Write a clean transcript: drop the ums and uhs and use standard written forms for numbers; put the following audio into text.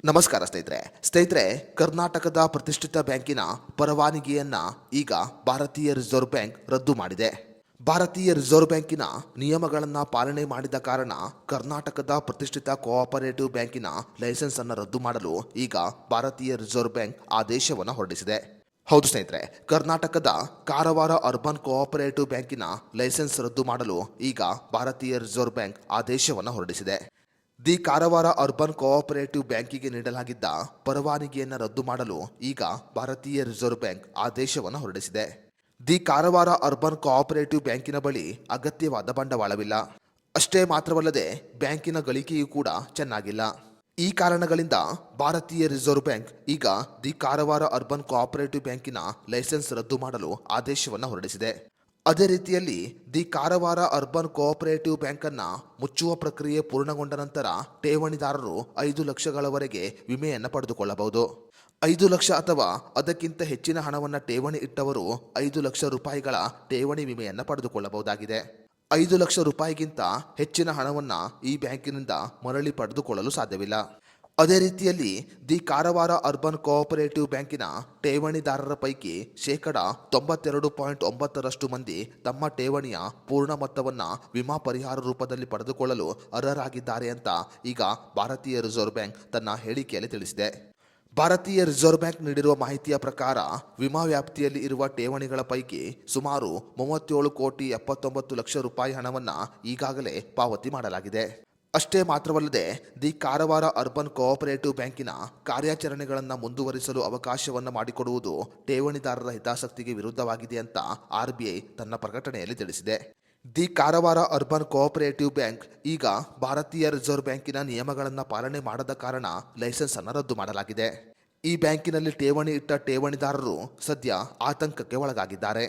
ನಮಸ್ಕಾರ ಸ್ನೇಹಿತರೆ ಕರ್ನಾಟಕದ ಪ್ರತಿಷ್ಠಿತ ಬ್ಯಾಂಕಿನ ಪರವಾನಗಿಯನ್ನ ಈಗ ಭಾರತೀಯ ರಿಸರ್ವ್ ಬ್ಯಾಂಕ್ ರದ್ದು ಮಾಡಿದೆ. ಭಾರತೀಯ ರಿಸರ್ವ್ ಬ್ಯಾಂಕಿನ ನಿಯಮಗಳನ್ನು ಪಾಲನೆ ಮಾಡಿದ ಕಾರಣ ಕರ್ನಾಟಕದ ಪ್ರತಿಷ್ಠಿತ ಕೋಆಪರೇಟಿವ್ ಬ್ಯಾಂಕಿನ ಲೈಸೆನ್ಸ್ ಅನ್ನು ರದ್ದು ಮಾಡಲು ಈಗ ಭಾರತೀಯ ರಿಸರ್ವ್ ಬ್ಯಾಂಕ್ ಆದೇಶವನ್ನು ಹೊರಡಿಸಿದೆ. ಹೌದು ಸ್ನೇಹಿತರೆ, ಕರ್ನಾಟಕದ ಕಾರವಾರ ಅರ್ಬನ್ ಕೋಆಪರೇಟಿವ್ ಬ್ಯಾಂಕಿನ ಲೈಸೆನ್ಸ್ ರದ್ದು ಮಾಡಲು ಈಗ ಭಾರತೀಯ ರಿಸರ್ವ್ ಬ್ಯಾಂಕ್ ಆದೇಶವನ್ನು ಹೊರಡಿಸಿದೆ. ದಿ ಕಾರವಾರ ಅರ್ಬನ್ ಕೋಆಪರೇಟಿವ್ ಬ್ಯಾಂಕಿಗೆ ನೀಡಲಾಗಿದ್ದ ಪರವಾನಗಿಯನ್ನು ರದ್ದು ಮಾಡಲು ಈಗ ಭಾರತೀಯ ರಿಸರ್ವ್ ಬ್ಯಾಂಕ್ ಆದೇಶವನ್ನು ಹೊರಡಿಸಿದೆ. ದಿ ಕಾರವಾರ ಅರ್ಬನ್ ಕೋಆಪರೇಟಿವ್ ಬ್ಯಾಂಕಿನ ಬಳಿ ಅಗತ್ಯವಾದ ಬಂಡವಾಳವಿಲ್ಲ. ಅಷ್ಟೇ ಮಾತ್ರವಲ್ಲದೆ ಬ್ಯಾಂಕಿನ ಗಳಿಕೆಯೂ ಕೂಡ ಚೆನ್ನಾಗಿಲ್ಲ. ಈ ಕಾರಣಗಳಿಂದ ಭಾರತೀಯ ರಿಸರ್ವ್ ಬ್ಯಾಂಕ್ ಈಗ ದಿ ಕಾರವಾರ ಅರ್ಬನ್ ಕೋಆಪರೇಟಿವ್ ಬ್ಯಾಂಕಿನ ಲೈಸೆನ್ಸ್ ರದ್ದು ಮಾಡಲು ಆದೇಶವನ್ನು ಹೊರಡಿಸಿದೆ. ಅದೇ ರೀತಿಯಲ್ಲಿ ದಿ ಕಾರವಾರ ಅರ್ಬನ್ ಕೋಆಪರೇಟಿವ್ ಬ್ಯಾಂಕನ್ನು ಮುಚ್ಚುವ ಪ್ರಕ್ರಿಯೆ ಪೂರ್ಣಗೊಂಡ ನಂತರ ಠೇವಣಿದಾರರು 5 ಲಕ್ಷಗಳವರೆಗೆ ವಿಮೆಯನ್ನು ಪಡೆದುಕೊಳ್ಳಬಹುದು. 5 ಲಕ್ಷ ಅಥವಾ ಅದಕ್ಕಿಂತ ಹೆಚ್ಚಿನ ಹಣವನ್ನು ಠೇವಣಿ ಇಟ್ಟವರು 5 ಲಕ್ಷ ರೂಪಾಯಿಗಳ ಠೇವಣಿ ವಿಮೆಯನ್ನು ಪಡೆದುಕೊಳ್ಳಬಹುದಾಗಿದೆ. 5 ಲಕ್ಷ ರೂಪಾಯಿಗಿಂತ ಹೆಚ್ಚಿನ ಹಣವನ್ನು ಈ ಬ್ಯಾಂಕಿನಿಂದ ಮರಳಿ ಪಡೆದುಕೊಳ್ಳಲು ಸಾಧ್ಯವಿಲ್ಲ. ಅದೇ ರೀತಿಯಲ್ಲಿ ದಿ ಕಾರವಾರ ಅರ್ಬನ್ ಕೋಆಪರೇಟಿವ್ ಬ್ಯಾಂಕಿನ ಠೇವಣಿದಾರರ ಪೈಕಿ 92.9% ಮಂದಿ ತಮ್ಮ ಠೇವಣಿಯ ಪೂರ್ಣ ಮೊತ್ತವನ್ನು ವಿಮಾ ಪರಿಹಾರ ರೂಪದಲ್ಲಿ ಪಡೆದುಕೊಳ್ಳಲು ಅರ್ಹರಾಗಿದ್ದಾರೆ ಅಂತ ಈಗ ಭಾರತೀಯ ರಿಸರ್ವ್ ಬ್ಯಾಂಕ್ ತನ್ನ ಹೇಳಿಕೆಯಲ್ಲಿ ತಿಳಿಸಿದೆ. ಭಾರತೀಯ ರಿಸರ್ವ್ ಬ್ಯಾಂಕ್ ನೀಡಿರುವ ಮಾಹಿತಿಯ ಪ್ರಕಾರ ವಿಮಾ ವ್ಯಾಪ್ತಿಯಲ್ಲಿ ಇರುವ ಠೇವಣಿಗಳ ಪೈಕಿ ಸುಮಾರು 37,79,00,000 ರೂಪಾಯಿ ಹಣವನ್ನು ಈಗಾಗಲೇ ಪಾವತಿ ಮಾಡಲಾಗಿದೆ. ಅಷ್ಟೇ ಮಾತ್ರವಲ್ಲದೆ ದಿ ಕಾರವಾರ ಅರ್ಬನ್ ಕೋಆಪರೇಟಿವ್ ಬ್ಯಾಂಕಿನ ಕಾರ್ಯಾಚರಣೆಗಳನ್ನು ಮುಂದುವರಿಸಲು ಅವಕಾಶವನ್ನು ಮಾಡಿಕೊಡುವುದು ಠೇವಣಿದಾರರ ಹಿತಾಸಕ್ತಿಗೆ ವಿರುದ್ಧವಾಗಿದೆ ಅಂತ RBI ತನ್ನ ಪ್ರಕಟಣೆಯಲ್ಲಿ ತಿಳಿಸಿದೆ. The Karwar urban cooperative bank ಈಗ ಭಾರತೀಯ ರಿಸರ್ವ್ ಬ್ಯಾಂಕಿನ ನಿಯಮಗಳನ್ನು ಪಾಲನೆ ಮಾಡದ ಕಾರಣ ಲೈಸೆನ್ಸ್ ಅನ್ನು ರದ್ದು ಮಾಡಲಾಗಿದೆ. ಈ ಬ್ಯಾಂಕಿನಲ್ಲಿ ಠೇವಣಿ ಇಟ್ಟ ಠೇವಣಿದಾರರು ಸದ್ಯ ಆತಂಕಕ್ಕೆ ಒಳಗಾಗಿದ್ದಾರೆ.